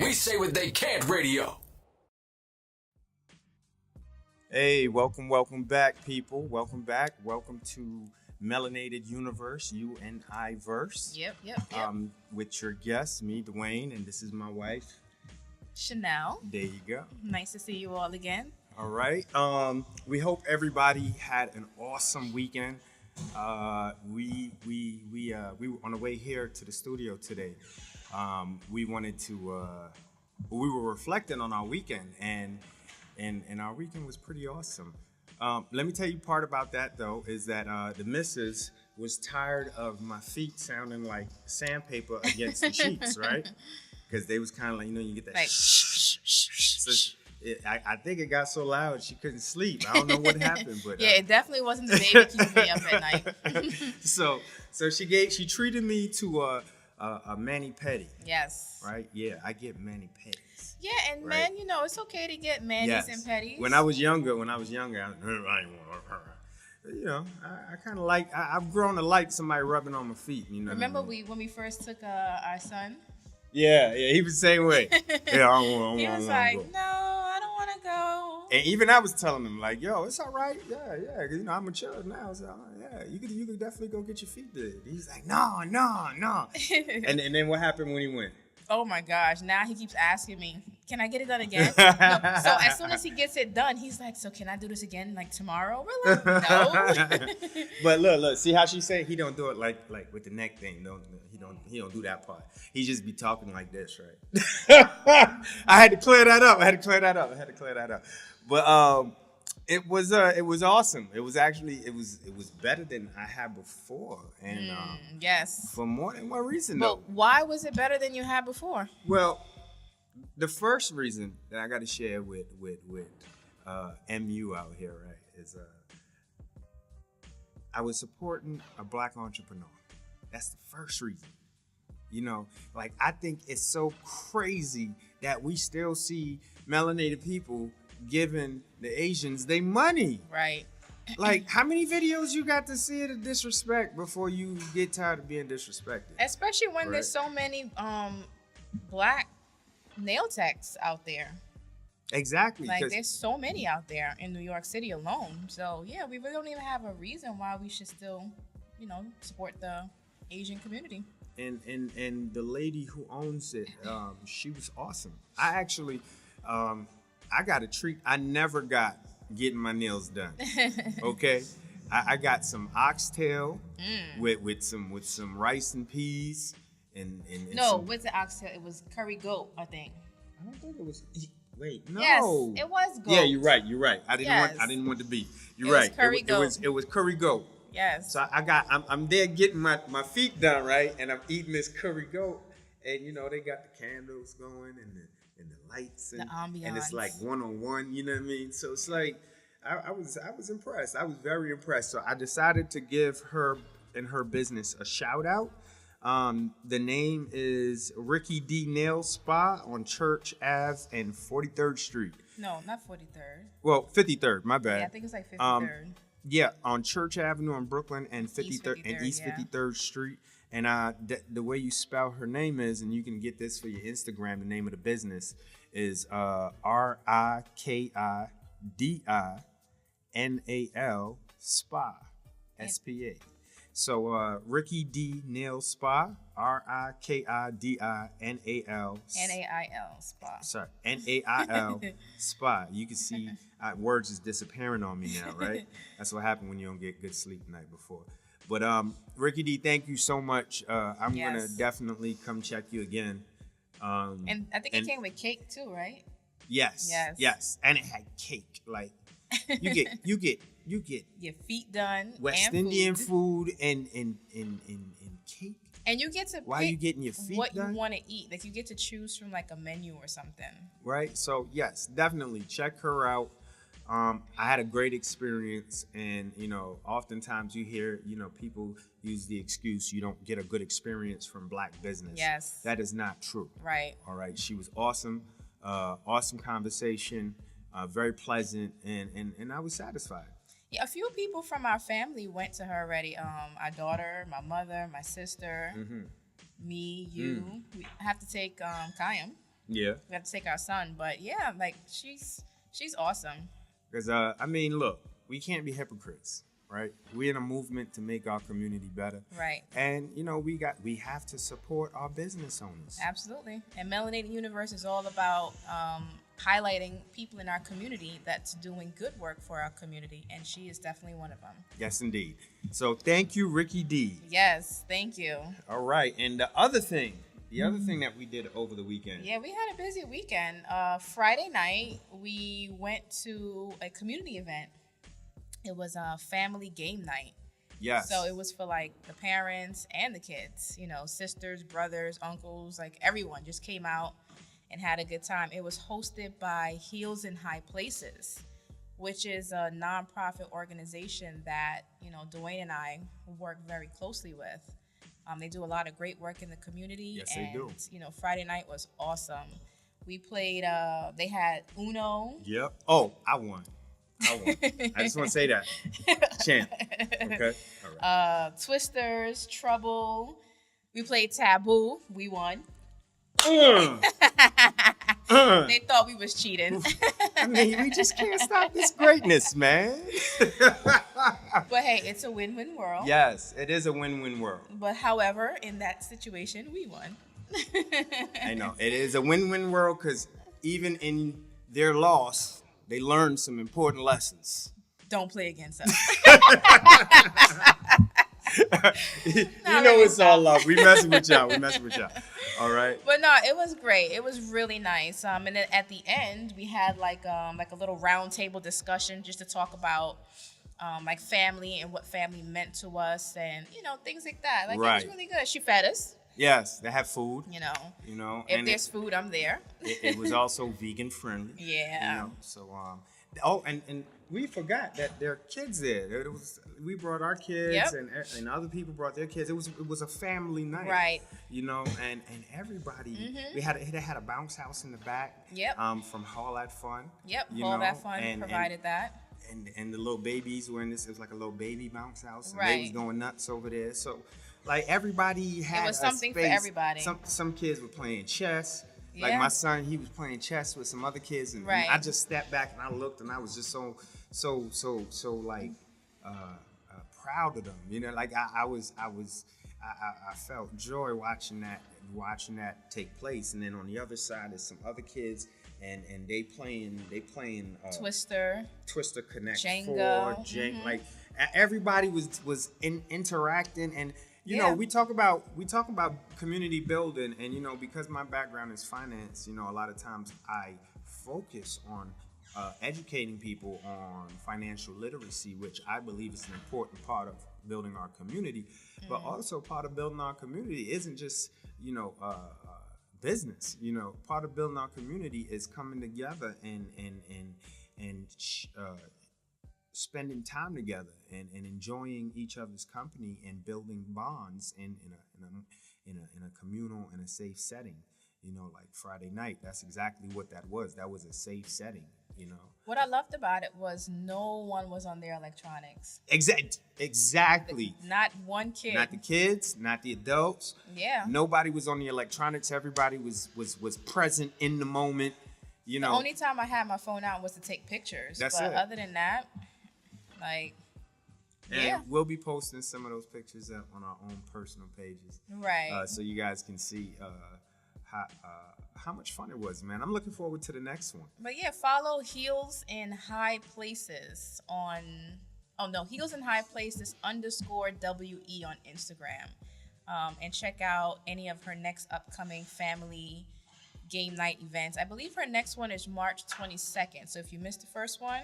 We say what they can't radio. Hey, welcome back, people. Welcome back. Welcome to Melanated Universe, you and I verse. Yep. With your guest, me, Dwayne, and this is my wife, Chanel. There you go. Nice to see you all again. All right. We hope everybody had an awesome weekend. We were on the way here to the studio today. We wanted to. We were reflecting on our weekend, and our weekend was pretty awesome. Let me tell you part about that though is that the missus was tired of my feet sounding like sandpaper against the sheets, right? Because they was kind of like, you get that like so I think it got so loud she couldn't sleep. I don't know what happened, but yeah, it definitely wasn't the baby keeping me up at night. So she treated me to a mani pedi. Yes. Right? Yeah, I get mani pedis. Yeah, and right? men, it's okay to get manis and pedis. When I was younger, I kind of like. I've grown to like somebody rubbing on my feet. Remember when we first took our son? Yeah, he was the same way. Yeah, he was like, no, I don't want to go. And even I was telling him like, yo, it's all right. Yeah, because I'm mature now. So yeah, you could definitely go get your feet did. He's like, no. and then what happened when he went? Oh my gosh! Now he keeps asking me, "Can I get it done again?" No. So as soon as he gets it done, he's like, "So can I do this again like tomorrow?" We're like, "No." But look, see how she said he don't do it like with the neck thing. He don't do that part. He just be talking like this, right? I had to clear that up. But it was awesome. It was better than I had before, and yes, for more than one reason. But though. Why was it better than you had before? Well, the first reason that I got to share with MU out here, right, is I was supporting a black entrepreneur. That's the first reason. I think it's so crazy that we still see melanated people giving the Asians their money. Right. Like, how many videos you got to see of disrespect before you get tired of being disrespected? Especially when there's so many black nail techs out there. Exactly. Like, there's so many out there in New York City alone. So, yeah, we really don't even have a reason why we should still, support the Asian community. And the lady who owns it, she was awesome. I actually, I got a treat. I never got getting my nails done. Okay, I got some oxtail with some rice and peas and no, with the oxtail it was curry goat. I think. I don't think it was. Wait, no. Yes, it was goat. Yeah, you're right. I didn't want the beef. You're right. Curry goat. It was curry goat. Yes. So I'm there getting my feet done, right, and I'm eating this curry goat, and they got the candles going and the lights and the ambiance, and it's like 1-on-1, you know what I mean? So it's like I was impressed. I was very impressed. So I decided to give her and her business a shout out. The name is Ricky D Nail Spa on Church Ave and 43rd Street. No, not 43rd. Well, 53rd. My bad. Yeah, I think it's like 53rd. Yeah, on Church Avenue in Brooklyn and East 53rd Street. And the way you spell her name is, and you can get this for your Instagram, the name of the business is RIKIDINAL Spa, SPA. So Ricky D Nail Spa, RIKIDINAL NAIL Spa. Sorry, NAIL Spa. You can see words is disappearing on me now, right? That's what happened when you don't get good sleep the night before. But Ricky D, thank you so much. I'm gonna definitely come check you again. And I think it came with cake too, right? Yes. And it had cake. Like you get your feet done. West and Indian food and cake. And you get to while you getting your feet what done? You want to eat. Like you get to choose from like a menu or something. Right. So yes, definitely check her out. I had a great experience, and oftentimes you hear people use the excuse you don't get a good experience from black business. Yes, that is not true. Right. All right. She was awesome. Awesome conversation. Very pleasant, and I was satisfied. Yeah, a few people from our family went to her already. Our daughter, my mother, my sister, me, you. We have to take Kayam. Yeah. We have to take our son, but yeah, like she's awesome. Because I mean, look, we can't be hypocrites, right? We're in a movement to make our community better, Right. and we have to support our business owners. Absolutely. And Melanated Universe is all about highlighting people in our community that's doing good work for our community, and she is definitely one of them. Yes, indeed. So thank you, Ricky D. Yes, thank you. All right, and the other thing that we did over the weekend. Yeah, we had a busy weekend. Friday night, we went to a community event. It was a family game night. Yes. So it was for like the parents and the kids, sisters, brothers, uncles, like everyone just came out and had a good time. It was hosted by Heels in High Places, which is a nonprofit organization that, Dwayne and I work very closely with. They do a lot of great work in the community. Yes, and, they do. Friday night was awesome. We played, they had Uno. Yep. Oh, I won. I just want to say that. Champ. Okay. All right. Twisters, Trouble. We played Taboo. We won. They thought we was cheating. I mean, we just can't stop this greatness, man. But hey, it's a win-win world. Yes, it is a win-win world. But however, in that situation, we won. I know. It is a win-win world because even in their loss, they learned some important lessons. Don't play against us. It's all love. We messing with y'all. All right. But no, it was great. It was really nice. And then at the end, we had like a little round table discussion just to talk about like family and what family meant to us, and things like that. Like right. It was really good. She fed us. Yes, they have food. If there's food, I'm there. It was also vegan friendly. Yeah. So and we forgot that there are kids there. We brought our kids, Yep. and other people brought their kids. It was a family night. Right. And everybody. Mm-hmm. They had a bounce house in the back. Yep. From Hall at Fun. Yep. All that fun provided that. And the little babies were in this. It was like a little baby bounce house. And right. They was going nuts over there. So, like, everybody had it was something a space. for everybody. Some kids were playing chess. Yeah. Like my son, he was playing chess with some other kids, and right. I just stepped back and I looked, and I was just so like proud of them. Like I felt joy watching that take place. And then on the other side is some other kids, and they playing Twister Connect Jenga. 4, mm-hmm. Like everybody was interacting. And we talk about community building, and because my background is finance, a lot of times I focus on educating people on financial literacy, which I believe is an important part of building our community. But also part of building our community isn't just business. Part of building our community is coming together and spending time together and enjoying each other's company and building bonds in a communal and a safe setting. Like Friday night, that's exactly what that was. That was a safe setting. What I loved about it was no one was on their electronics. Exactly. Not one kid. Not the kids, not the adults. Yeah. Nobody was on the electronics. Everybody was present in the moment. The only time I had my phone out was to take pictures. But other than that, like, and we'll be posting some of those pictures up on our own personal pages. Right. So you guys can see how much fun it was, man. I'm looking forward to the next one. But yeah, follow Heels in High Places on, Heels in High Places _WE on Instagram. And check out any of her next upcoming family game night events. I believe her next one is March 22nd. So if you missed the first one,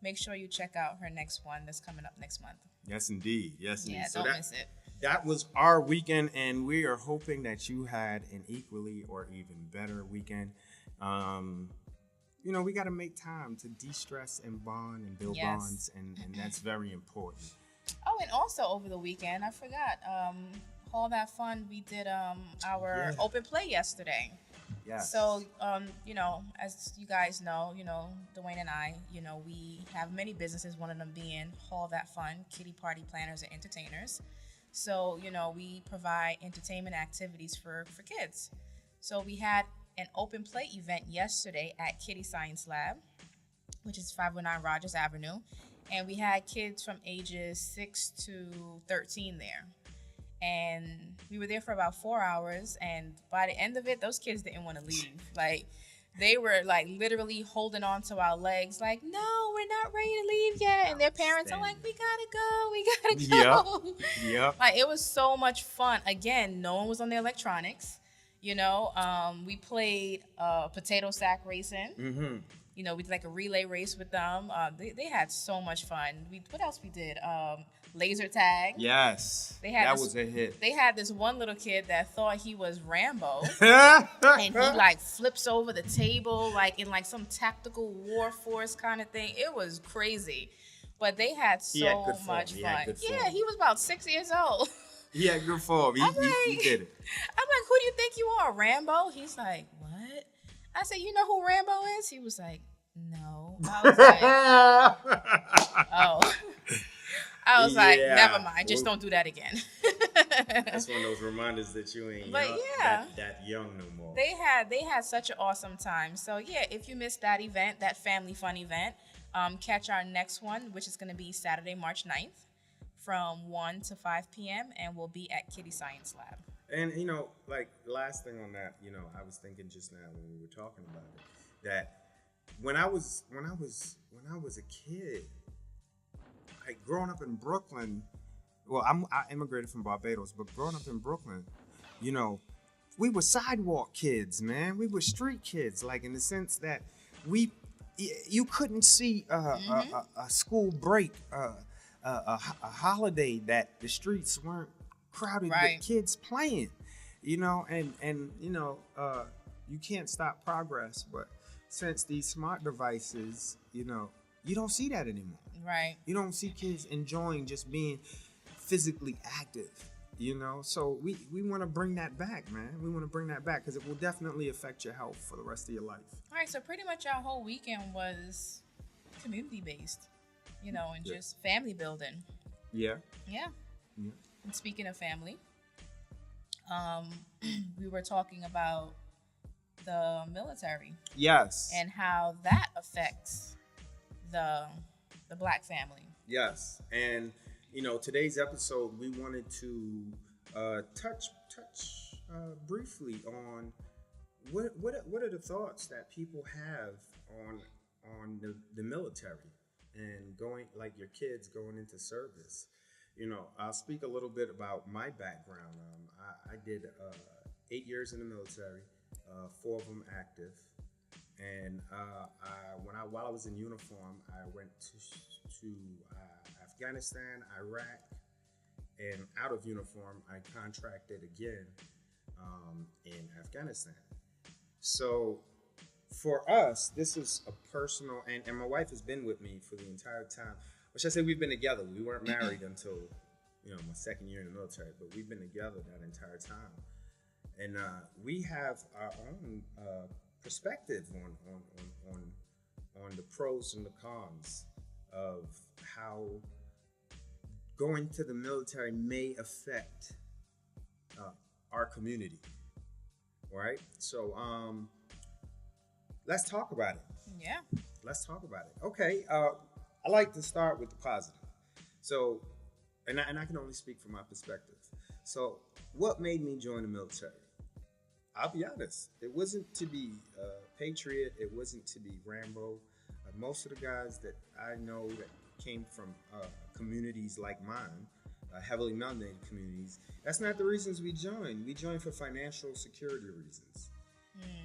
make sure you check out her next one that's coming up next month. Yes, indeed. Yes, indeed. Yeah, So don't miss it. That was our weekend, and we are hoping that you had an equally or even better weekend. We got to make time to de-stress and bond and build bonds, and that's very important. Oh, and also over the weekend, I forgot, all that fun, we did our open play yesterday. Yes. So, as you guys know, Dwayne and I, we have many businesses, one of them being Hall That Fun, Kitty Party Planners and Entertainers. So, we provide entertainment activities for kids. So we had an open play event yesterday at Kitty Science Lab, which is 509 Rogers Avenue. And we had kids from ages 6 to 13 there. And we were there for about 4 hours. And by the end of it, those kids didn't want to leave. Like, they were like literally holding on to our legs, like, no, we're not ready to leave yet. And their parents are like, we gotta go. Yep. Like, it was so much fun. Again, no one was on their electronics. You know, we played potato sack racing. Mm-hmm. You know, we did like a relay race with them. They had so much fun. What else we did? Laser tag. Yes. That was a hit. They had this one little kid that thought he was Rambo. And he like flips over the table like in like some tactical war force kind of thing. It was crazy. But they had so much fun. Yeah, he was about 6 years old. He had good form. He did it. I'm like, who do you think you are, Rambo? He's like, what? I said, you know who Rambo is? He was like, no. I was like, oh. I was like, never mind. Just don't do that again. That's one of those reminders that you ain't that young no more. They had such an awesome time. So, yeah, if you missed that event, that family fun event, catch our next one, which is going to be Saturday, March 9th from 1 to 5 p.m. and we'll be at Kitty Science Lab. And, you know, like, last thing on that, you know, I was thinking just now when we were talking about it, that when I was a kid, like, growing up in Brooklyn, well, I immigrated from Barbados, but growing up in Brooklyn, you know, we were sidewalk kids, man. We were street kids, like, in the sense that you couldn't see a school break, a holiday that the streets weren't crowded with kids playing, you know, and you know, you can't stop progress, but since these smart devices, you know, you don't see that anymore. Right. You don't see kids enjoying just being physically active, you know, so we want to bring that back, man. We want to bring that back because it will definitely affect your health for the rest of your life. All right, so pretty much our whole weekend was community based, you know, and just family building. Yeah. And speaking of family, we were talking about the military. Yes. And how that affects the Black family. Yes. And, you know, today's episode, we wanted to touch briefly on what are the thoughts that people have on the military and going, like your kids going into service. You know, I'll speak a little bit about my background. I did 8 years in the military, 4 of them active, and while I was in uniform, I went to Afghanistan, Iraq, and out of uniform, I contracted again in Afghanistan. So for us, this is a personal, and my wife has been with me for the entire time. Or should I say we've been together. We weren't married until, you know, my second year in the military, but we've been together that entire time. And we have our own perspective on the pros and the cons of how going to the military may affect our community. Right? So let's talk about it. Yeah. Let's talk about it. Okay. I like to start with the positive. So, and I can only speak from my perspective. So, what made me join the military? I'll be honest. It wasn't to be a patriot. It wasn't to be Rambo. Most of the guys that I know that came from communities like mine, heavily melanated communities, that's not the reasons we joined. We joined for financial security reasons.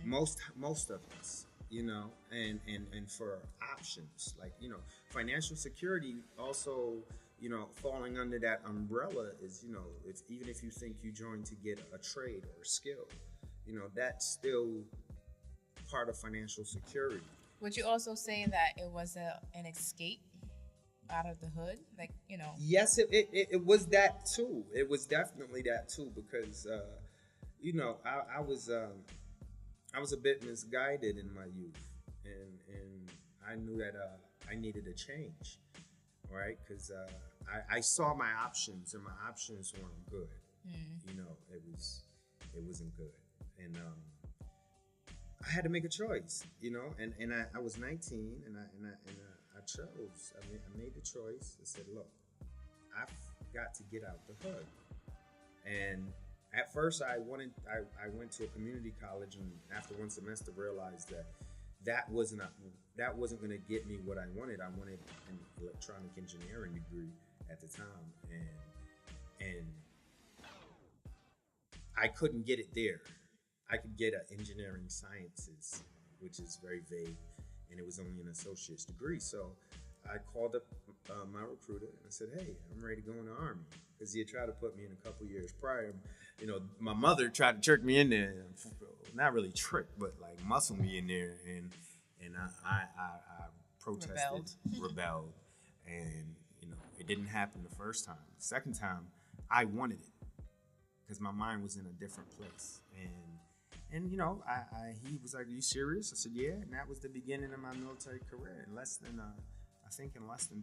Most of us. You know, and for options, like, you know, financial security also, you know, falling under that umbrella is, you know, even if you think you join to get a trade or a skill, you know, that's still part of financial security. Would you also say that it was an escape out of the hood? Like, you know. Yes, it was that too. It was definitely that too, because, you know, I was a bit misguided in my youth, and I knew that I needed a change, right? Because I saw my options, and my options weren't good. You know, it wasn't good, and I had to make a choice, you know, and I was 19 and I chose. I made the choice. I said, look, I've got to get out the hood. And at first I went to a community college, and after one semester realized that wasn't going to get me what I wanted. I wanted an electronic engineering degree at the time, and I couldn't get it there. I could get an engineering sciences, which is very vague, and it was only an associate's degree. So I called up my recruiter and I said, hey, I'm ready to go in the Army. Because he had tried to put me in a couple years prior. You know, my mother tried to trick me in there. Not really trick, but like muscle me in there. And I protested, rebelled. And, you know, it didn't happen the first time. The second time, I wanted it. Because my mind was in a different place. And you know, he was like, are you serious? I said, yeah. And that was the beginning of my military career. In less than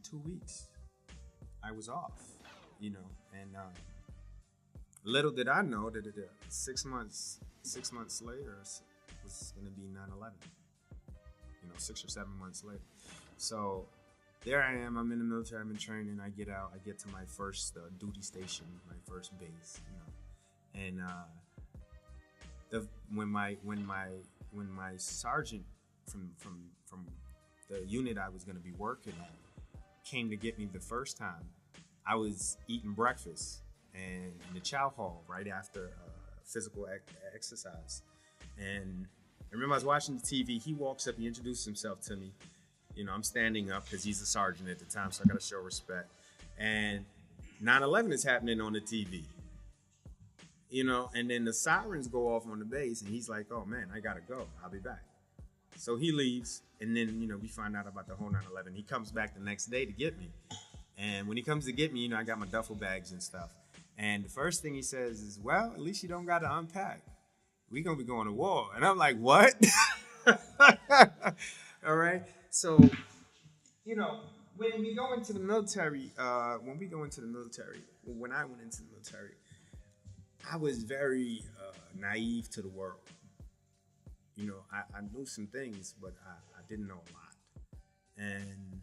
2 weeks, I was off, you know. And little did I know that 6 months later was going to be 9/11, you know, 6 or 7 months later. So there I am. I'm in the military. I'm in training. I get out. I get to my first duty station, my first base, you know. And when my sergeant from the unit I was going to be working at came to get me the first time, I was eating breakfast and in the chow hall right after physical exercise. And I remember I was watching the TV. He walks up, he introduces himself to me. You know, I'm standing up because he's a sergeant at the time, so I got to show respect. And 9/11 is happening on the TV. You know, and then the sirens go off on the base, and he's like, oh, man, I got to go. I'll be back. So he leaves, and then, you know, we find out about the whole 9/11. He comes back the next day to get me. And when he comes to get me, you know, I got my duffel bags and stuff. And the first thing he says is, well, at least you don't got to unpack. We're going to be going to war. And I'm like, what? All right. So, you know, when we go into the military, when I went into the military, I was very naive to the world. You know, I knew some things, but I didn't know a lot. And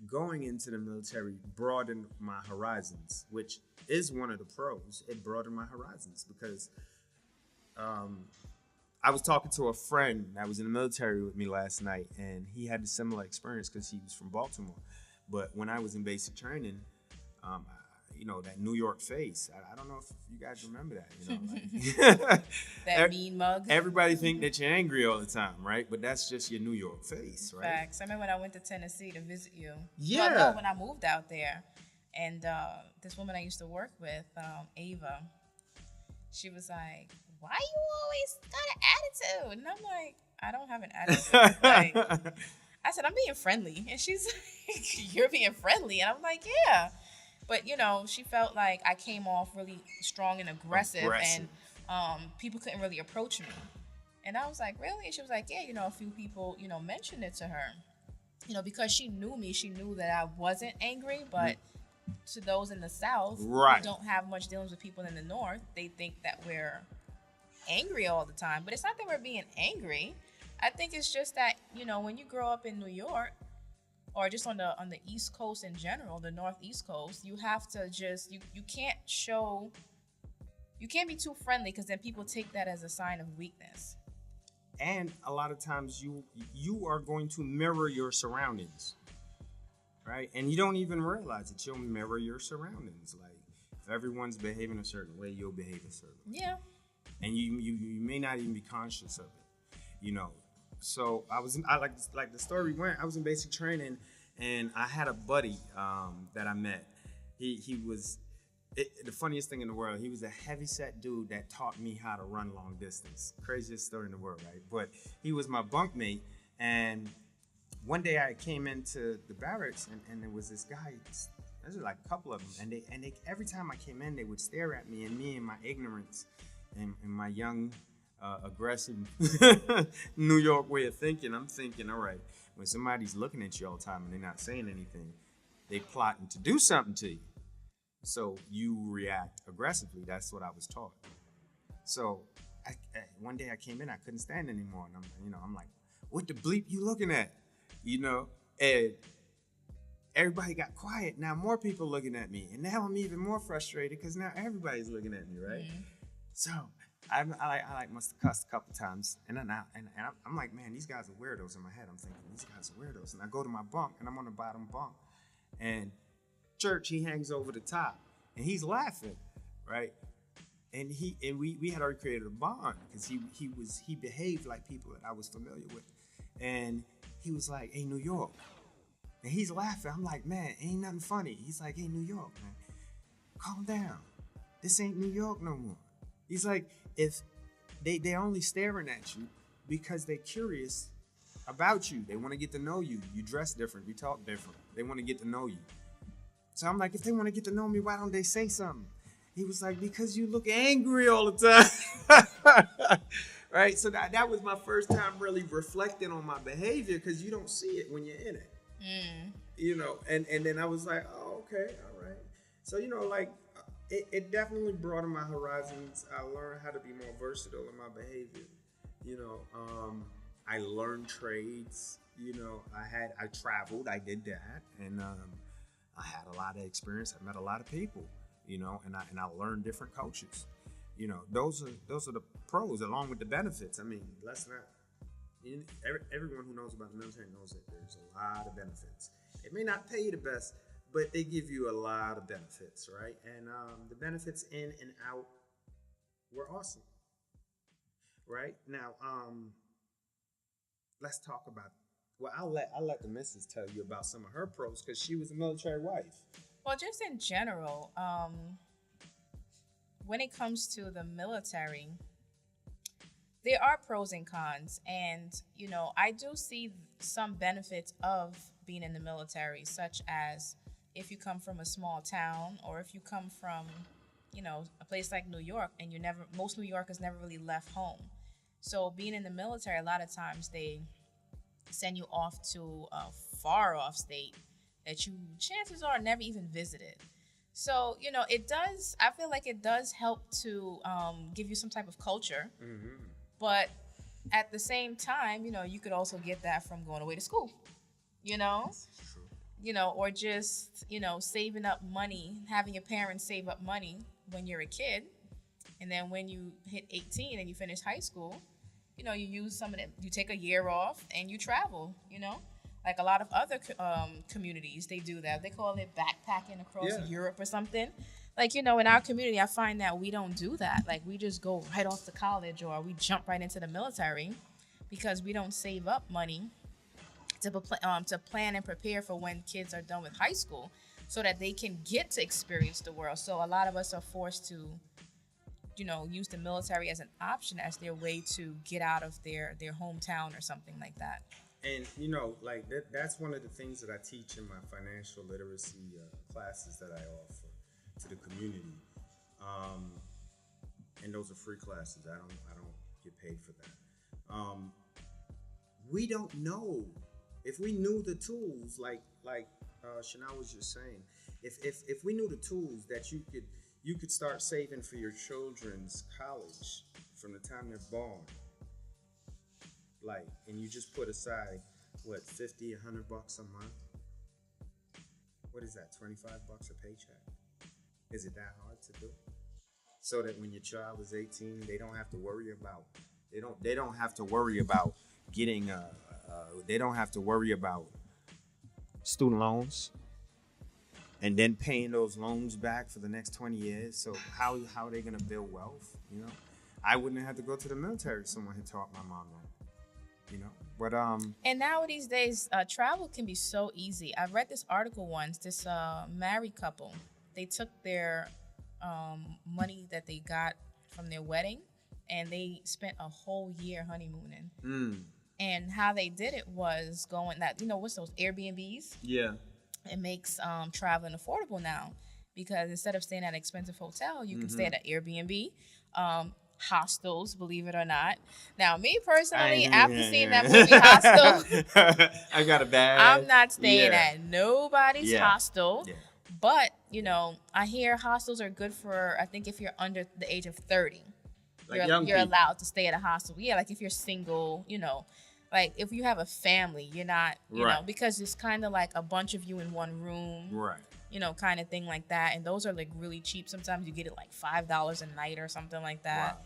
going into the military broadened my horizons, which is one of the pros. It broadened my horizons because I was talking to a friend that was in the military with me last night, and he had a similar experience because he was from Baltimore. But when I was in basic training, you know, that New York face. I don't know if you guys remember that. You know, like, that mean mug. Everybody think that you're angry all the time, right? But that's just your New York face, right? Facts. I remember when I went to Tennessee to visit you. Yeah. Well, no, when I moved out there, and this woman I used to work with, Ava, she was like, "Why you always got an attitude?" And I'm like, "I don't have an attitude." Like, I said, "I'm being friendly," and she's like, "You're being friendly," and I'm like, "Yeah." But, you know, she felt like I came off really strong and aggressive. And people couldn't really approach me. And I was like, really? And she was like, yeah, you know, a few people, you know, mentioned it to her. You know, because she knew me, she knew that I wasn't angry. But to those in the South who don't have much dealings with people in the North, they think that we're angry all the time. But it's not that we're being angry. I think it's just that, you know, when you grow up in New York, or just on the East Coast in general, the Northeast Coast, you have to just, you can't be too friendly because then people take that as a sign of weakness. And a lot of times you are going to mirror your surroundings, right? And you don't even realize it. You'll mirror your surroundings. Like, if everyone's behaving a certain way, you'll behave a certain way. Yeah. And you may not even be conscious of it, you know. So I like the story went. I was in basic training, and I had a buddy that I met. He was the funniest thing in the world. He was a heavyset dude that taught me how to run long distance. Craziest story in the world, right? But he was my bunkmate, and one day I came into the barracks, and there was this guy. There's like a couple of them, and they every time I came in, they would stare at me, and my ignorance and my young. Aggressive New York way of thinking. I'm thinking, all right, when somebody's looking at you all the time and they're not saying anything, they plotting to do something to you. So you react aggressively. That's what I was taught. So one day I came in, I couldn't stand anymore, and I'm like, what the bleep you looking at? And everybody got quiet. Now more people looking at me, and now I'm even more frustrated because now everybody's looking at me, right? Mm-hmm. So I must have cussed a couple times, and I'm like, man, these guys are weirdos. In my head, I'm thinking these guys are weirdos, and I go to my bunk, and I'm on the bottom bunk, and Church, he hangs over the top, and he's laughing, right? And we had already created a bond because he behaved like people that I was familiar with, and he was like, hey, New York. And he's laughing. I'm like, man, ain't nothing funny. He's like, hey, New York, man, calm down. This ain't New York no more. He's like, if they're only staring at you because they're curious about you. They want to get to know you. You dress different. You talk different. They want to get to know you. So I'm like, if they want to get to know me, why don't they say something? He was like, because you look angry all the time. Right? So that was my first time really reflecting on my behavior because you don't see it when you're in it. And then I was like, oh, okay, all right. So, it definitely broadened my horizons. I learned how to be more versatile in my behavior. I learned trades. I traveled, I did that. And I had a lot of experience. I met a lot of people, and I learned different cultures. Those are the pros along with the benefits. I mean, let's not. Everyone who knows about the military knows that there's a lot of benefits. It may not pay you the best, but they give you a lot of benefits, right? And the benefits in and out were awesome, right? Now, let's talk about. Well, I'll let the missus tell you about some of her pros because she was a military wife. Well, just in general, when it comes to the military, there are pros and cons, and I do see some benefits of being in the military, such as if you come from a small town or if you come from a place like New York, and most New Yorkers never really left home. So being in the military, a lot of times they send you off to a far off state that you chances are never even visited. So I feel like it does help to give you some type of culture. Mm-hmm. But at the same time, you could also get that from going away to school, or just, saving up money, having your parents save up money when you're a kid. And then when you hit 18 and you finish high school, you use some of them, you take a year off and you travel, like a lot of other communities, they do that. They call it backpacking across Europe or something. Like, in our community, I find that we don't do that. Like, we just go right off to college or we jump right into the military because we don't save up money to plan and prepare for when kids are done with high school so that they can get to experience the world. So a lot of us are forced to, use the military as an option, as their way to get out of their hometown or something like that. And, that's one of the things that I teach in my financial literacy classes that I offer to the community, and those are free classes. I don't get paid for that. We don't know if we knew the tools, like Shana was just saying. If we knew the tools that you could start saving for your children's college from the time they're born, and you just put aside what, $50, $100 a month. What is that? $25 a paycheck. Is it that hard to do? So that when your child is 18, they don't have to worry about getting they don't have to worry about student loans and then paying those loans back for the next 20 years. So how are they going to build wealth? I wouldn't have to go to the military if someone had taught my mom that. But and nowadays days, travel can be so easy. I read this article once. This married couple, they took their money that they got from their wedding, and they spent a whole year honeymooning. And how they did it was going that, what's those Airbnbs? Yeah. It makes traveling affordable now, because instead of staying at an expensive hotel, you can stay at an Airbnb. Hostels, believe it or not. Now, me personally, after seeing that movie Hostel, I got a bag. I'm not staying at nobody's hostel. Yeah. But, I hear hostels are good for, I think, if you're under the age of 30. you're allowed to stay at a hostel. Yeah, like if you're single, like if you have a family, you're not, you know, because it's kind of like a bunch of you in one room, right? Kind of thing like that. And those are like really cheap. Sometimes you get it like $5 a night or something like that.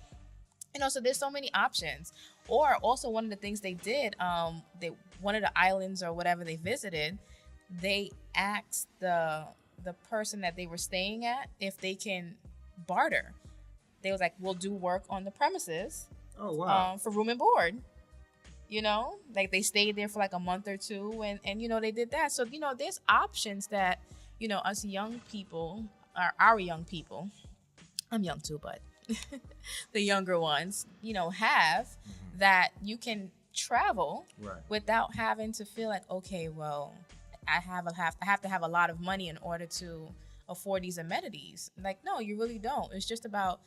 Wow. So there's so many options. Or also one of the things they did, one of the islands or whatever they visited, they asked the person that they were staying at if they can barter. They was like, we'll do work on the premises. Oh, wow. For room and board. Like they stayed there for like a month or two and they did that. So, there's options that, us young people, or our young people, I'm young too, but the younger ones, have that you can travel without having to feel like, okay, well, I have to have a lot of money in order to afford these amenities. Like, no, you really don't. It's just about,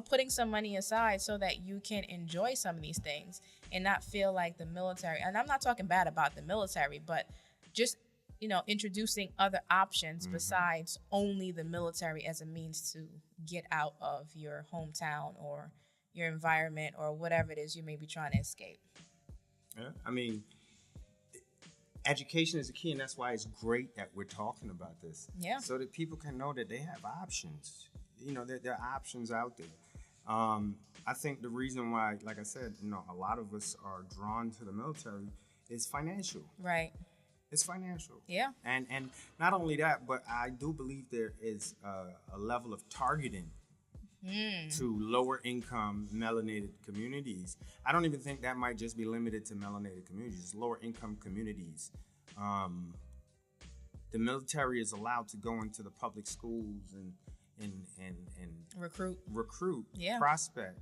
putting some money aside so that you can enjoy some of these things and not feel like the military. And I'm not talking bad about the military, but just, introducing other options besides only the military as a means to get out of your hometown or your environment or whatever it is you may be trying to escape. Yeah, I mean, education is the key, and that's why it's great that we're talking about this. Yeah. So that people can know that they have options. There are options out there. I think the reason why, like I said, a lot of us are drawn to the military is financial. Right. It's financial. Yeah. And not only that, but I do believe there is a level of targeting to lower income melanated communities. I don't even think that might just be limited to melanated communities, lower income communities. The military is allowed to go into the public schools and recruit, prospect,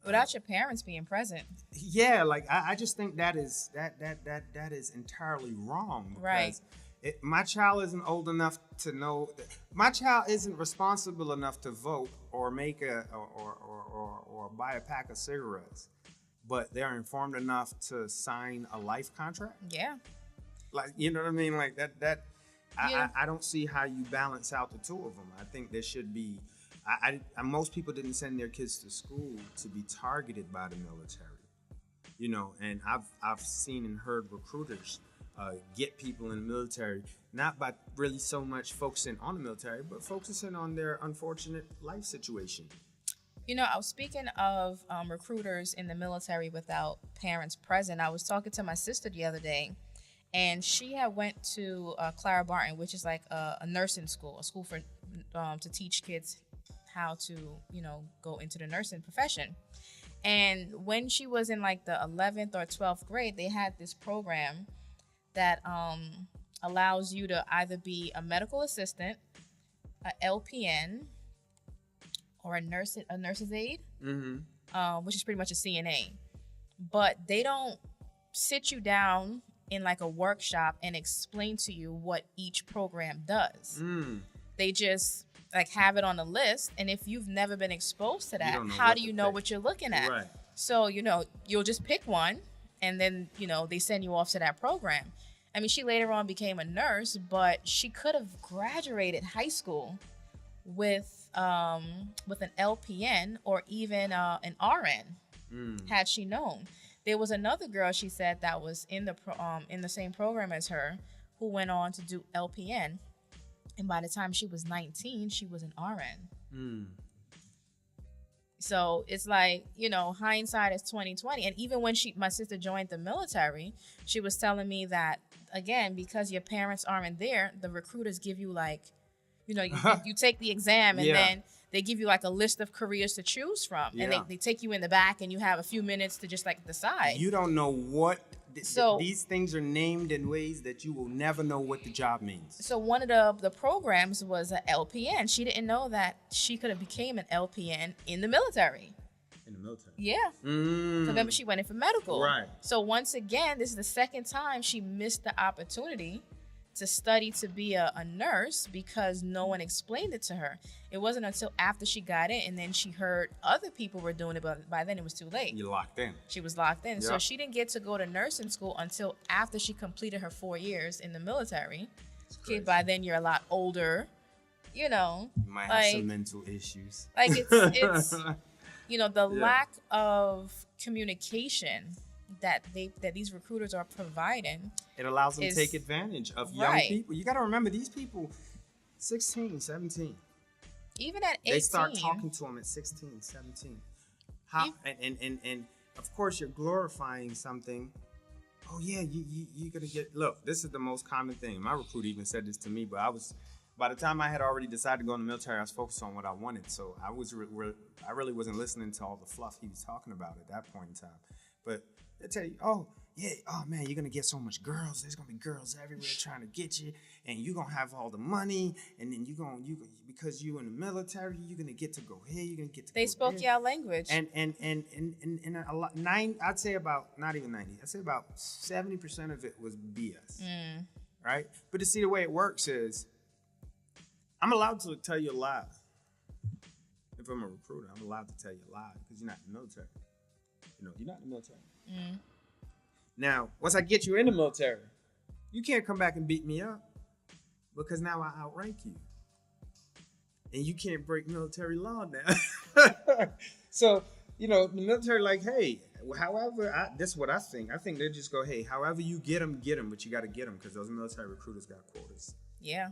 without your parents being present. Yeah, like I just think that is entirely wrong. Right. My child isn't old enough to know. My child isn't responsible enough to vote or make or buy a pack of cigarettes, but they're informed enough to sign a life contract. Yeah. Like, you know what I mean? Like that. I don't see how you balance out the two of them. I think there should be. Most people didn't send their kids to school to be targeted by the military, and I've seen and heard recruiters get people in the military, not by really so much focusing on the military, but focusing on their unfortunate life situation. I was speaking of recruiters in the military without parents present. I was talking to my sister the other day, and she had went to Clara Barton, which is like a nursing school, a school for to teach kids how to, go into the nursing profession. And when she was in like the 11th or 12th grade, they had this program that allows you to either be a medical assistant, a LPN, or a nurse's aide, which is pretty much a CNA. But they don't sit you down in like a workshop and explain to you what each program does. They just like have it on the list, and if you've never been exposed to that, how do you know what you're looking at? Right. So you'll just pick one, and then they send you off to that program. I mean, she later on became a nurse, but she could have graduated high school with an LPN or even an RN had she known. There was another girl, she said, that was in the same program as her, who went on to do LPN. And by the time she was 19, she was an RN. So it's like, hindsight is 20/20. And even when my sister joined the military, she was telling me that, again, because your parents aren't there, the recruiters give you like, you take the exam and then they give you like a list of careers to choose from. Yeah. And they take you in the back and you have a few minutes to just like decide. You don't know what. These things are named in ways that you will never know what the job means. So one of the programs was an LPN. She didn't know that she could have became an LPN in the military. In the military? Yeah. So remember, she went in for medical. Right. So once again, this is the second time she missed the opportunity to study to be a nurse because no one explained it to her. It wasn't until after she got in and then she heard other people were doing it, but by then it was too late. You're locked in. She was locked in. Yep. So she didn't get to go to nursing school until after she completed her 4 years in the military. Okay, by then you're a lot older you know, You might have some mental issues. Like it's the Yeah. lack of communication that these recruiters are providing. It allows them is- to take advantage of young Right. people. You got to remember, these people, 16, 17. Even at 18, They start talking to them at 16, 17. How and of course you're glorifying something. Oh yeah, you're gonna get. Look, this is the most common thing. My recruiter even said this to me, but by the time I had already decided to go in the military, I was focused on what I wanted. So I really wasn't listening to all the fluff he was talking about at that point in time. But they tell you, oh yeah, oh man, you're gonna get so much girls. There's gonna be girls everywhere trying to get you, and you're gonna have all the money, and then because you in the military, you're gonna get to go here, you're gonna get to. They go spoke there. your language. And a lot, I'd say about not even 90. I'd say about 70% of it was BS, right? But to see the way it works is, I'm allowed to tell you a lie. If I'm a recruiter, I'm allowed to tell you a lie because you're not in the military. You're not in the military. Now, once I get you in the military, you can't come back and beat me up because now I outrank you. And you can't break military law now. So, the military like, hey, however, this is what I think. I think they just go, hey, however you get them, but you got to get them because those military recruiters got quotas. Yeah.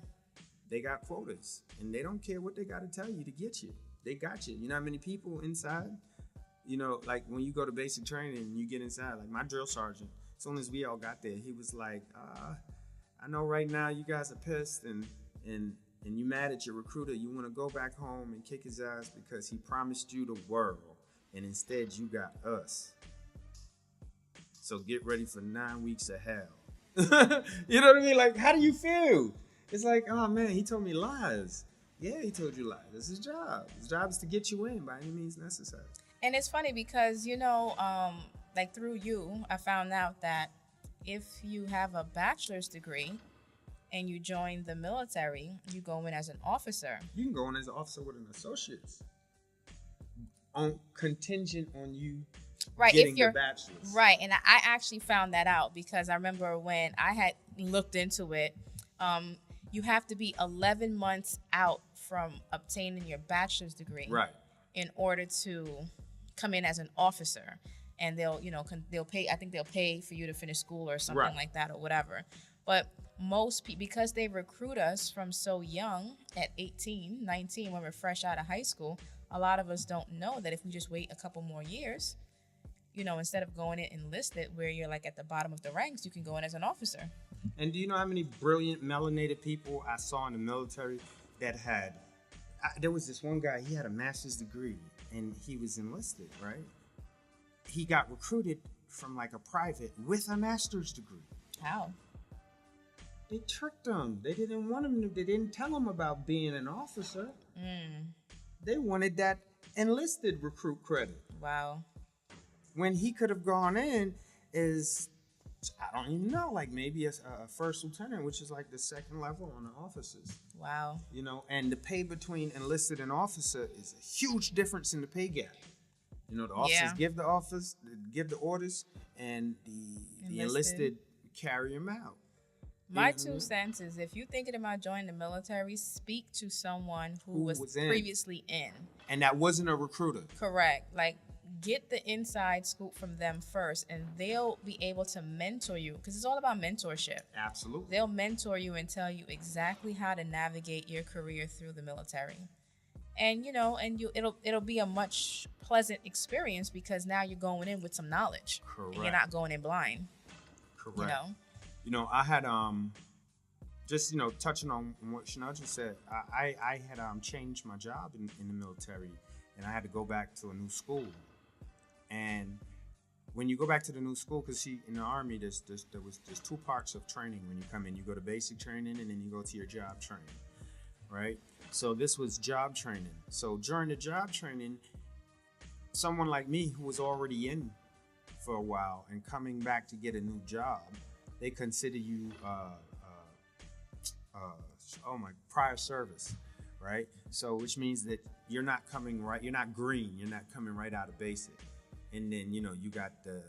They got quotas, and they don't care what they got to tell you to get you. They got you. You know how many people inside? Like when you go to basic training and you get inside, like my drill sergeant, as soon as we all got there, he was like, I know right now you guys are pissed and you mad at your recruiter. You want to go back home and kick his ass because he promised you the world, and instead you got us. So get ready for 9 weeks of hell. You know what I mean? Like, how do you feel? It's like, oh man, he told me lies. Yeah, he told you lies. That's his job. His job is to get you in by any means necessary. And it's funny because, like through you, I found out that if you have a bachelor's degree and you join the military, you go in as an officer. You can go in as an officer with an associate's on contingent on you getting the bachelor's. Right, and I actually found that out because I remember when I had looked into it, you have to be 11 months out from obtaining your bachelor's degree. Right. In order to come in as an officer, and they'll pay. I think they'll pay for you to finish school or something like that or whatever. But most people, because they recruit us from so young, at 18, 19, when we're fresh out of high school, a lot of us don't know that if we just wait a couple more years, instead of going in enlisted where you're like at the bottom of the ranks, you can go in as an officer. And do you know how many brilliant melanated people I saw in the military that had? There was this one guy. He had a master's degree. And he was enlisted, right? He got recruited from like a private with a master's degree. How? They tricked him. They didn't want him to. They didn't tell him about being an officer. They wanted that enlisted recruit credit. Wow. When he could have gone in as, I don't even know, like maybe a first lieutenant, which is like the second level on the officers. Wow. And the pay between enlisted and officer is a huge difference in the pay gap. The officers give the orders, and the enlisted carry them out. My 2 cents is, if you're thinking about joining the military, speak to someone who was previously in. And that wasn't a recruiter. Correct. Like, get the inside scoop from them first, and they'll be able to mentor you, because it's all about mentorship. Absolutely. They'll mentor you and tell you exactly how to navigate your career through the military. And it'll be a much pleasant experience because now you're going in with some knowledge. Correct. And you're not going in blind. Correct. I had just touching on what Chanel just said. I had changed my job in the military, and I had to go back to a new school. And when you go back to the new school, because in the Army, there's 2 parts of training when you come in. You go to basic training, and then you go to your job training, right? So this was job training. So during the job training, someone like me who was already in for a while and coming back to get a new job, they consider you prior service, right? So which means that you're not coming right, you're not green, you're not coming right out of basic. And then, you got the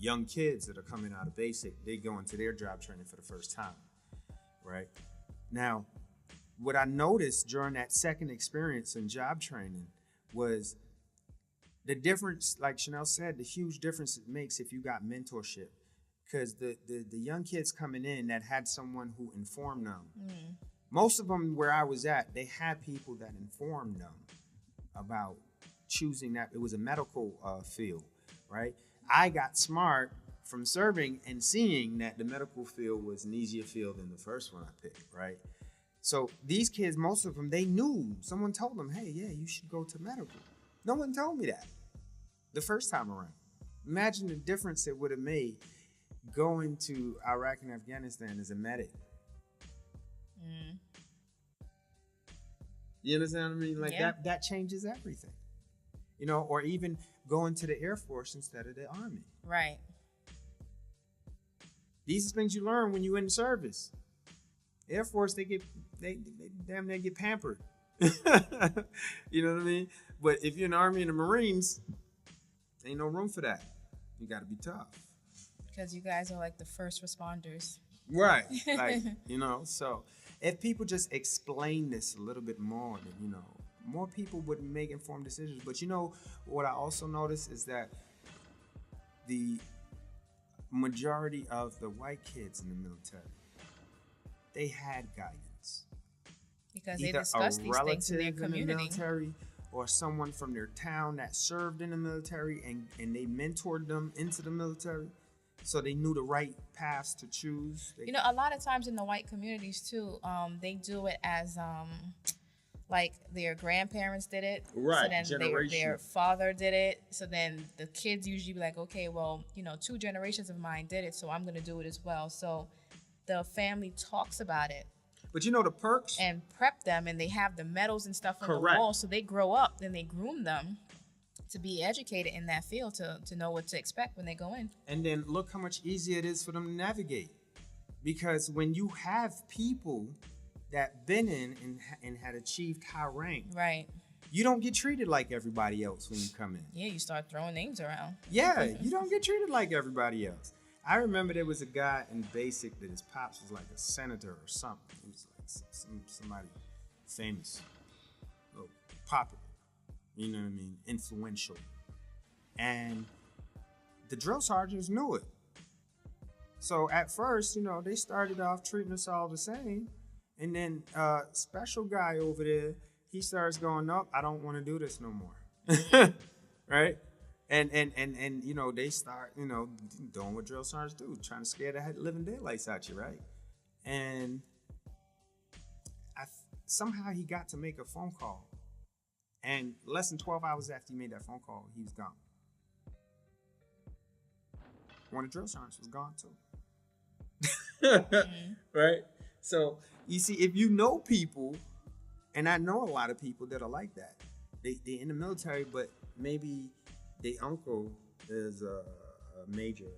young kids that are coming out of basic, they go into their job training for the first time, right? Now, what I noticed during that second experience in job training was the difference, like Chanel said, the huge difference it makes if you got mentorship. Because the young kids coming in that had someone who informed them, most of them where I was at, they had people that informed them about choosing that. It was a medical field, right? I got smart from serving and seeing that the medical field was an easier field than the first one I picked, right? So these kids, most of them, they knew. Someone told them, hey, yeah, you should go to medical. No one told me that the first time around. Imagine the difference it would have made going to Iraq and Afghanistan as a medic. You understand what I mean? Like that changes everything. You know, or even going to the Air Force instead of the Army. Right. These are things you learn when you're in the service. Air Force, they damn near get pampered. You know what I mean? But if you're in the Army and the Marines, ain't no room for that. You got to be tough. Because you guys are like the first responders. Right. Like, you know, so if people just explain this a little bit more, then, you know, more people would make informed decisions. But, you know, what I also noticed is that the majority of the white kids in the military, they had guidance. Because they discussed these things in their community. In the military, or someone from their town that served in the military and they mentored them into the military. So they knew the right paths to choose. You know, a lot of times in the white communities too, they do it as like their grandparents did it. Right. So then their father did it. So then the kids usually be like, okay, well, you know, 2 generations of mine did it, so I'm going to do it as well. So the family talks about it. But you know the perks? And prep them, and they have the medals and stuff on the wall. So they grow up, then they groom them to be educated in that field, to know what to expect when they go in. And then look how much easier it is for them to navigate. Because when you have people that been in and had achieved high rank, right, you don't get treated like everybody else when you come in. Yeah, you start throwing names around. Yeah, you don't get treated like everybody else. I remember there was a guy in basic that his pops was like a senator or something. He was like somebody famous, popular. You know what I mean? Influential. And the drill sergeants knew it. So at first, you know, they started off treating us all the same. And then special guy over there, he starts going, nope, I don't want to do this no more. Right? And you know, they start, you know, doing what drill sergeants do, trying to scare the living daylights out you, right? And somehow he got to make a phone call. And less than 12 hours after he made that phone call, he was gone. One of the drill sergeants was gone too. Right? So, you see, if you know people, and I know a lot of people that are like that, they're in the military, but maybe their uncle is a major,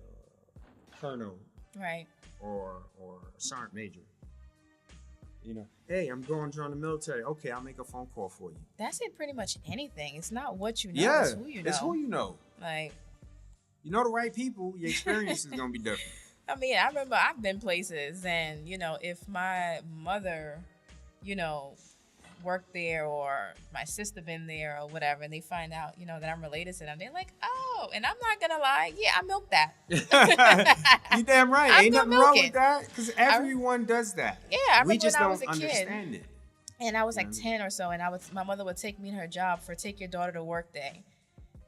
colonel, right, or a sergeant major. You know, hey, I'm going to join the military. Okay, I'll make a phone call for you. That's in pretty much anything. It's not what you know, yeah, it's who you know. It's who you know. Like, you know the right people, your experience is going to be different. I mean, I remember I've been places, and, you know, if my mother, you know, worked there, or my sister been there or whatever, and they find out, you know, that I'm related to them, they're like, oh, and I'm not gonna lie, yeah, I milked that. You damn right. Ain't nothing wrong with that, because everyone does that. Yeah, I remember we just when I don't was a understand kid, it. and I was like 10 or so, and my mother would take me to her job for take your daughter to work day.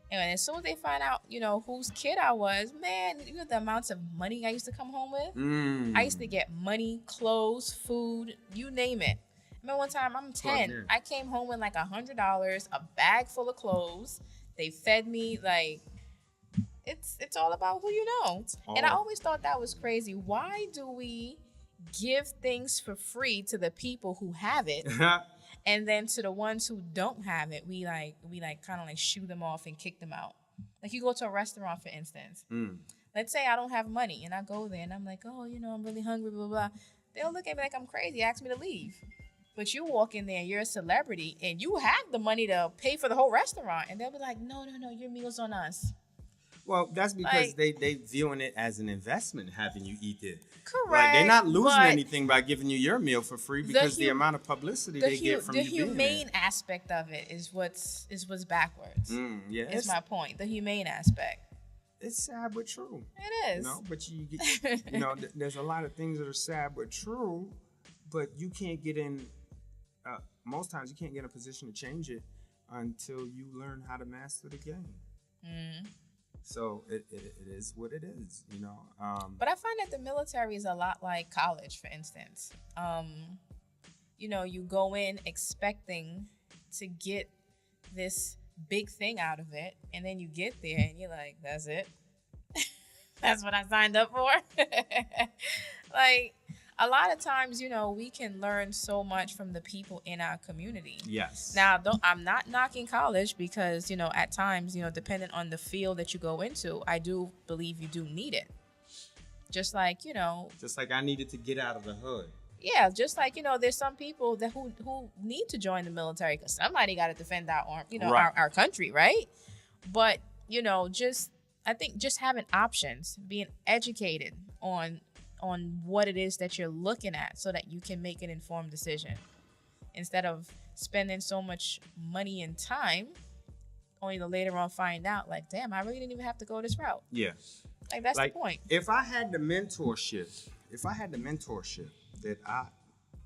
And as soon as they find out, you know, whose kid I was, man, you know the amounts of money I used to come home with? I used to get money, clothes, food, you name it. I remember one time, I'm 10, I came home with like $100, a bag full of clothes. They fed me, like, it's all about who you know. And I always thought that was crazy. Why do we give things for free to the people who have it? And then to the ones who don't have it, we kind of like shoo them off and kick them out. Like, you go to a restaurant, for instance. Let's say I don't have money, and I go there, and I'm like, oh, you know, I'm really hungry, blah, blah, blah. They'll look at me like I'm crazy, ask me to leave. But you walk in there, you're a celebrity, and you have the money to pay for the whole restaurant. And they'll be like, no, your meal's on us. Well, that's because Like, they viewing it as an investment, having you eat there. correct. Like, they're not losing but anything by giving you your meal for free because the amount of publicity they get from the you being humane there. aspect of it is what's backwards. Yeah, Is my point. The humane aspect. it's sad but true. It is. You know, but you get, you know, there's a lot of things that are sad but true, but you can't get in. Most times, you can't get in a position to change it until you learn how to master the game. So it is what it is, you know. But I find that the military is a lot like college, for instance. You know, you go in expecting to get this big thing out of it, and then you get there and you're like, that's it. That's what I signed up for. Like, a lot of times, you know, we can learn so much from the people in our community. Yes. Now, I'm not knocking college because, you know, at times, you know, depending on the field that you go into, I do believe you do need it. Just like, you know. Just like I needed to get out of the hood. Yeah, just like, you know, there's some people that who need to join the military because somebody got to defend our, you know, right. our country, right? But, you know, I think just having options, being educated on what it is that you're looking at so that you can make an informed decision instead of spending so much money and time only to later on find out like, damn, I really didn't even have to go this route. Yeah. Like, that's the point. If I had the mentorship that I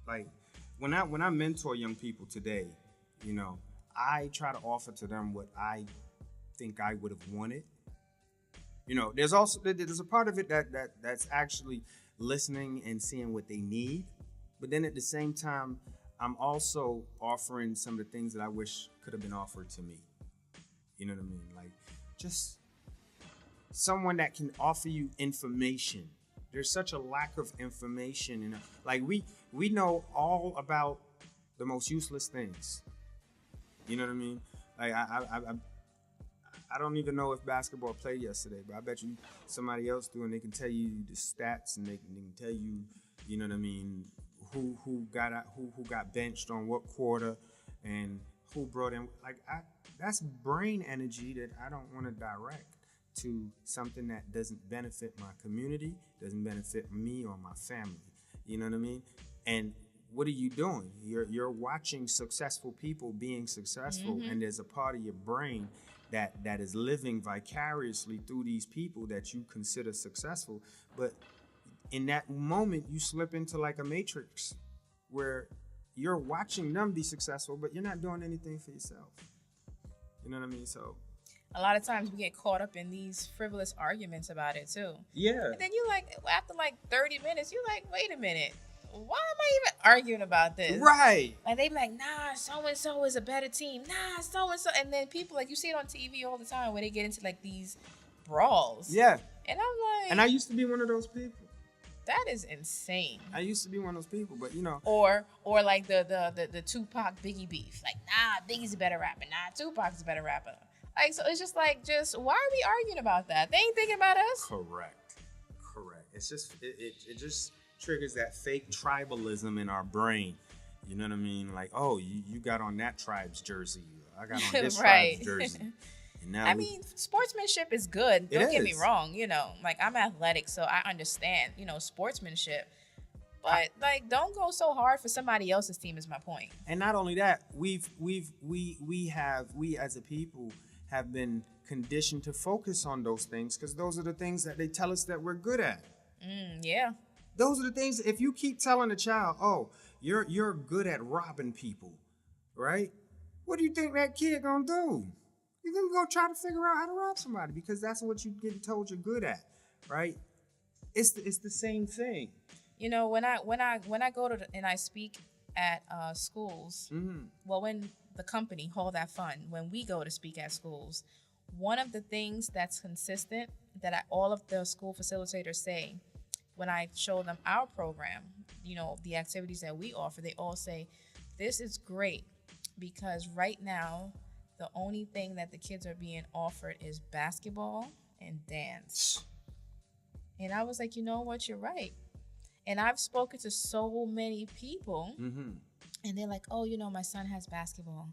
like, when I mentor young people today, you know, I try to offer to them what I think I would have wanted. You know, there's a part of it that's actually listening and seeing what they need, but then at the same time, I'm also offering some of the things that I wish could have been offered to me. You know what I mean? Like, just someone that can offer you information. There's such a lack of information, and like we know all about the most useless things. You know what I mean? Like I don't even know if basketball played yesterday, but I bet you somebody else do, and they can tell you the stats, and they can tell you, you know what I mean, who got benched on what quarter, and who brought in. Like, that's brain energy that I don't want to direct to something that doesn't benefit my community, doesn't benefit me or my family. You know what I mean? And what are you doing? You're watching successful people being successful, and there's a part of your brain that is living vicariously through these people that you consider successful. But in that moment, you slip into like a matrix where you're watching them be successful, but you're not doing anything for yourself. You know what I mean? So a lot of times we get caught up in these frivolous arguments about it too. Yeah. And then you like, after like 30 minutes, you're like, wait a minute. Why am I even arguing about this? Right. Like, they be like, nah, so-and-so is a better team. Nah, so-and-so. And then people, like, you see it on TV all the time where they get into, like, these brawls. Yeah. And I'm like... And I used to be one of those people. That is insane. I used to be one of those people, but, you know... Or like the Tupac Biggie beef. Like, nah, Biggie's a better rapper. Nah, Tupac's a better rapper. Like, so it's just like, why are we arguing about that? They ain't thinking about us. Correct. It's just, it just triggers that fake tribalism in our brain. You know what I mean? Like, oh, you got on that tribe's jersey. I got on this right. tribe's jersey. And now I mean, sportsmanship is good. Don't get me is. wrong. You know, like, I'm athletic, so I understand, you know, sportsmanship. But, like, don't go so hard for somebody else's team is my point. And not only that, we as a people have been conditioned to focus on those things because those are the things that they tell us that we're good at. Yeah. Those are the things, if you keep telling a child, oh, you're good at robbing people, right? What do you think that kid gonna do? You're gonna go try to figure out how to rob somebody because that's what you're getting told you're good at, right? It's the same thing. You know, when I go to and I speak at schools, well, when the company Hold That Fun, when we go to speak at schools, one of the things that's consistent that all of the school facilitators say when I show them our program, you know, the activities that we offer, they all say, this is great because right now, the only thing that the kids are being offered is basketball and dance. And I was like, you know what? You're right. And I've spoken to so many people, and they're like, oh, you know, my son has basketball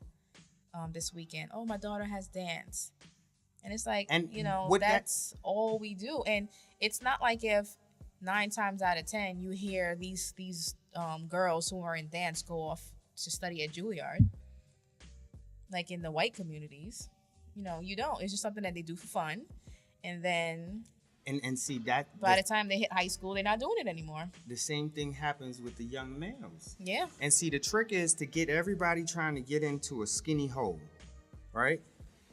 this weekend. Oh, my daughter has dance. And it's like, And that's all we do. And it's not like if 9 times out of 10 you hear these girls who are in dance go off to study at Juilliard, like in the white communities. You don't. It's just something that they do for fun. And then and see that by the time they hit high school, they're not doing it anymore. The same thing happens with the young males. Yeah. And see, the trick is to get everybody trying to get into a skinny hole, right?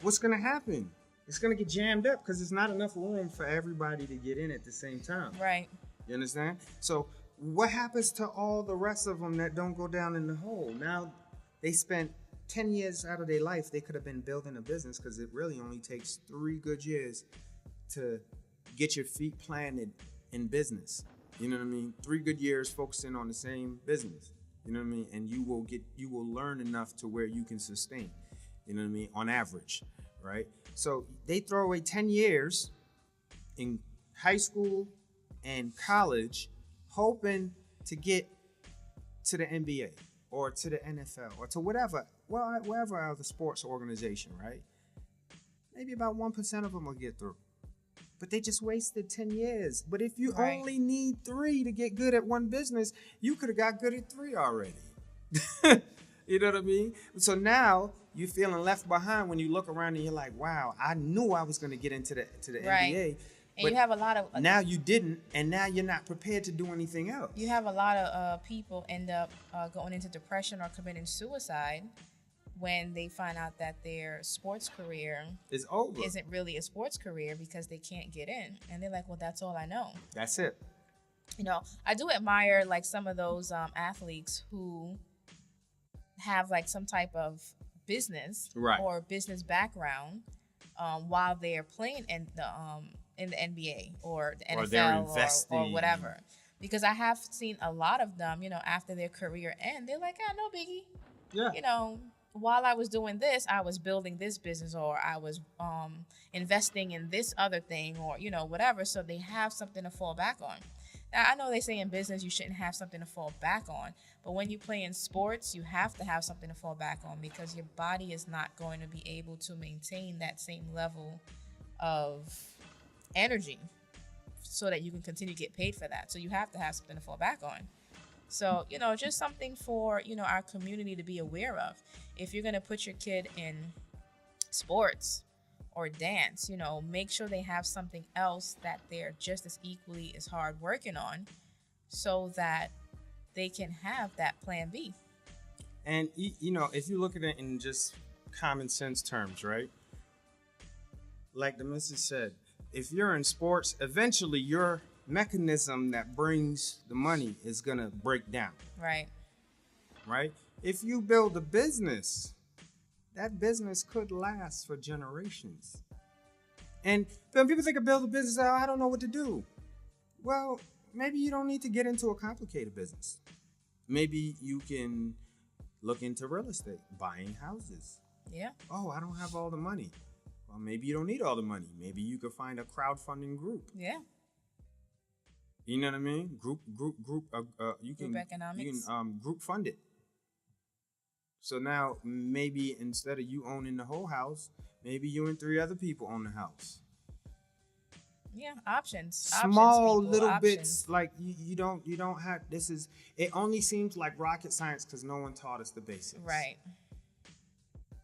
What's going to happen? It's going to get jammed up because there's not enough room for everybody to get in at the same time. Right. You understand? So what happens to all the rest of them that don't go down in the hole? Now they spent 10 years out of their life. They could have been building a business because it really only takes 3 good years to get your feet planted in business. You know what I mean? 3 good years focusing on the same business. You know what I mean? And you will learn enough to where you can sustain. You know what I mean? On average, right? So they throw away 10 years in high school and college, hoping to get to the NBA or to the NFL or to wherever other sports organization, right? Maybe about 1% of them will get through. But they just wasted 10 years. But if you only need 3 to get good at one business, you could have got good at 3 already. You know what I mean? So now you're feeling left behind when you look around and you're like, wow, I knew I was going to get into the NBA. And you have a lot of... now you didn't, and now you're not prepared to do anything else. You have a lot of people end up going into depression or committing suicide when they find out that their sports career is over. Isn't really a sports career because they can't get in. And they're like, well, that's all I know. That's it. I do admire like some of those athletes who have like some type of business or business background while they're playing in the NBA or the NFL or whatever. Because I have seen a lot of them, after their career end, they're like, no biggie. Yeah. While I was doing this, I was building this business or I was investing in this other thing or, whatever. So they have something to fall back on. Now, I know they say in business you shouldn't have something to fall back on. But when you play in sports, you have to have something to fall back on because your body is not going to be able to maintain that same level of energy so that you can continue to get paid for that. So you have to have something to fall back on. So, just something for, our community to be aware of. If you're going to put your kid in sports or dance, make sure they have something else that they're just as equally as hard working on so that they can have that plan B. And, if you look at it in just common sense terms, right? Like the missus said, if you're in sports, eventually your mechanism that brings the money is going to break down. Right. Right? If you build a business, that business could last for generations. And when people think of build a business, I don't know what to do. Well, maybe you don't need to get into a complicated business. Maybe you can look into real estate, buying houses. Yeah. Oh, I don't have all the money. Well, maybe you don't need all the money. Maybe you could find a crowdfunding group. Yeah. You know what I mean? Group economics. You can group fund it. So now maybe instead of you owning the whole house, maybe you and 3 other people own the house. Yeah, options. Small little bits like you don't have. It only seems like rocket science because no one taught us the basics. Right.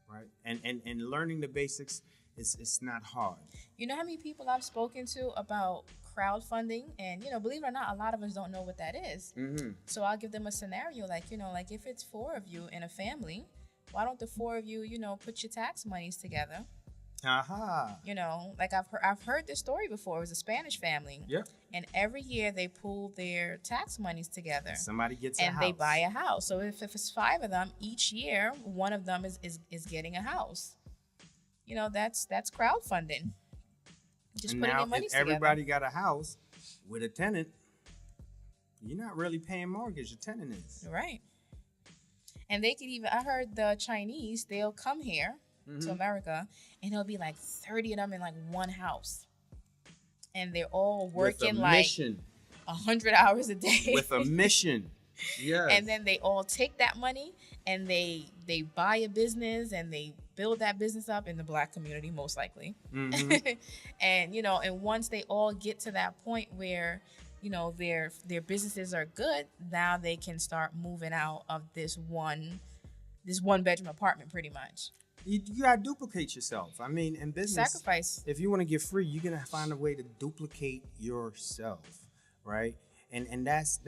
Right. And learning the basics it's not hard. You know how many people I've spoken to about crowdfunding, and believe it or not, a lot of us don't know what that is. Mm-hmm. So I'll give them a scenario like if it's 4 of you in a family, why don't the 4 of you put your tax monies together? Aha. Like I've heard this story before. It was a Spanish family. Yeah. And every year they pool their tax monies together. Somebody gets a house. And they buy a house. So if it's 5 of them, each year one of them is getting a house. That's crowdfunding. Just and putting now, your money if together. everybody got a house with a tenant, you're not really paying mortgage. Your tenant is. Right. And they could even, I heard the Chinese, they'll come here to America, and there'll be like 30 of them in like one house. And they're all working like 100 hours a day. With a mission. Yes. And then they all take that money and they buy a business and they build that business up in the Black community, most likely. Mm-hmm. And and once they all get to that point where their businesses are good, now they can start moving out of this one bedroom apartment, pretty much. You gotta duplicate yourself. I mean, in business, Sacrifice. if you want to get free, you're gonna find a way to duplicate yourself, right? And that's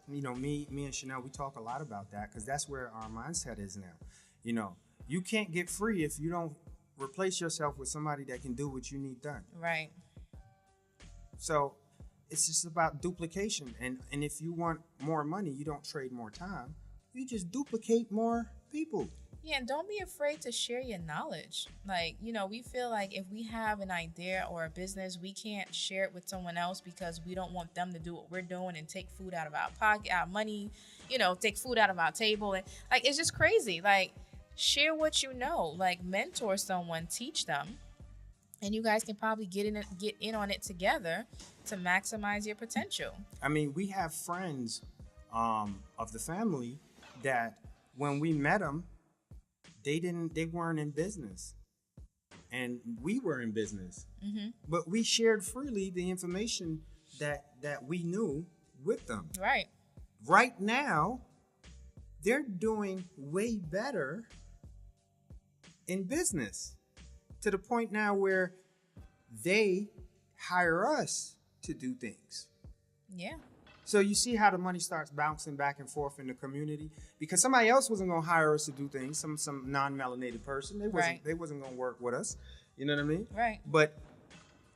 me and Chanel, we talk a lot about that because that's where our mindset is now. You can't get free if you don't replace yourself with somebody that can do what you need done. Right. So it's just about duplication. And if you want more money, you don't trade more time. You just duplicate more people. Yeah, and don't be afraid to share your knowledge. Like, we feel like if we have an idea or a business, we can't share it with someone else because we don't want them to do what we're doing and take food out of our pocket, our money, take food out of our table. And like, it's just crazy. Like, share what you know, like mentor someone, teach them. And you guys can probably get in on it together to maximize your potential. I mean, we have friends of the family that when we met them, they weren't in business, and we were in business. Mm-hmm. But we shared freely the information that we knew with them. Right. Right now, they're doing way better in business to the point now where they hire us to do things. Yeah. So you see how the money starts bouncing back and forth in the community because somebody else wasn't going to hire us to do things. Some non-melanated person. They wasn't going to work with us. You know what I mean? Right. But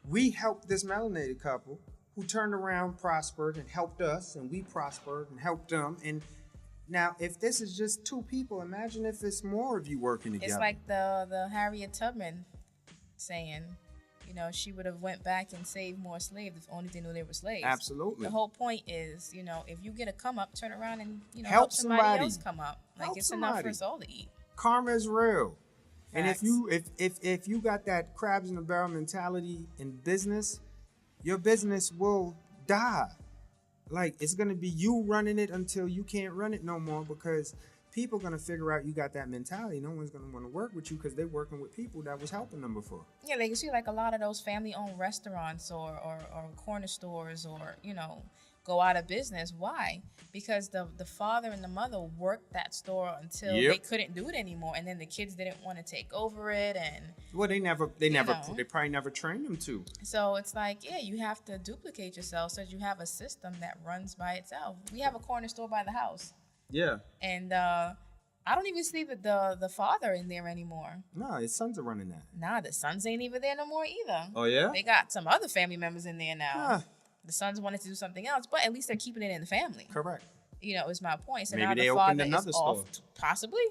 we helped this melanated couple who turned around, prospered, and helped us, and we prospered and helped them. And now, if this is just two people, imagine if it's more of you working together. It's like the Harriet Tubman saying, she would have went back and saved more slaves if only they knew they were slaves. Absolutely. The whole point is, if you get a come up, turn around and help somebody else come up. Like, help it's somebody. enough for us all to eat. Karma is real. Facts. And if you got that crabs in the barrel mentality in business, your business will die. Like, it's gonna be you running it until you can't run it no more because people are going to figure out you got that mentality. No one's going to want to work with you because they're working with people that was helping them before. Yeah, like you see like a lot of those family-owned restaurants or corner stores or, go out of business. Why? Because the father and the mother worked that store until they couldn't do it anymore. And then the kids didn't want to take over it. And well, they probably never trained them to. So it's like, yeah, you have to duplicate yourself so that you have a system that runs by itself. We have a corner store by the house. Yeah. And I don't even see the father in there anymore. No, his sons are running that. Nah, the sons ain't even there no more either. Oh, yeah? They got some other family members in there now. Huh. The sons wanted to do something else, but at least they're keeping it in the family. Correct. Is my point. So maybe now they the father opened another is store. off, possibly.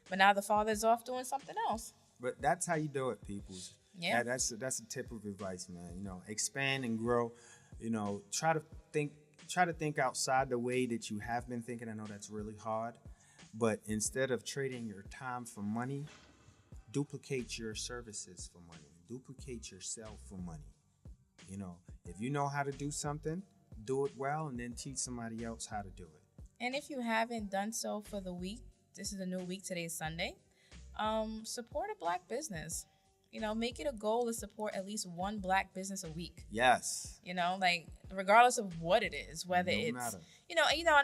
But now the father is off doing something else. But that's how you do it, peoples. Yeah. That's a tip of advice, man. Expand and grow. Try to think outside the way that you have been thinking. I know that's really hard. But instead of trading your time for money, duplicate your services for money. Duplicate yourself for money. If you know how to do something, do it well and then teach somebody else how to do it. And if you haven't done so for the week, this is a new week, today is Sunday, support a Black business. Make it a goal to support at least one Black business a week. Yes. Like regardless of what it is, whether No it's, matter.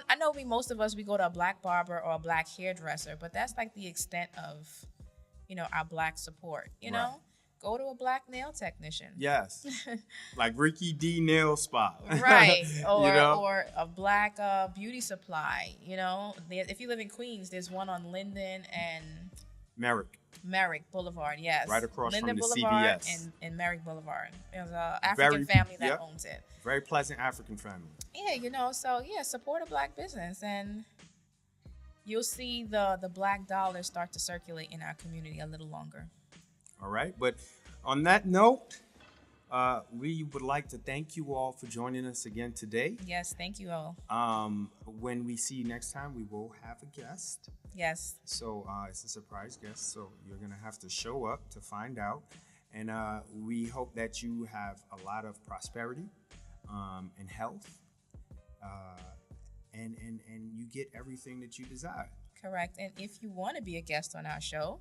I know most of us, we go to a Black barber or a Black hairdresser, but that's like the extent of, our Black support, Right. Go to a Black nail technician. Yes. Like Ricky D Nail Spa. Right. Or a Black beauty supply. If you live in Queens, there's one on Linden and Merrick Boulevard, yes. Right across Linden from the Boulevard CVS. And Merrick Boulevard. There's an African family that owns it. Very pleasant African family. Yeah, support a Black business and you'll see the Black dollar start to circulate in our community a little longer. All right. But on that note, we would like to thank you all for joining us again today. Yes, thank you all. When we see you next time, we will have a guest. Yes. So it's a surprise guest. So you're going to have to show up to find out. And we hope that you have a lot of prosperity and health and you get everything that you desire. Correct. And if you want to be a guest on our show,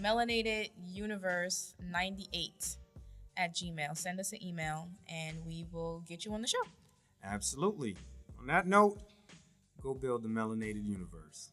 Melanated Universe 98 at Gmail. Send us an email and we will get you on the show. Absolutely. On that note, go build the melanated universe.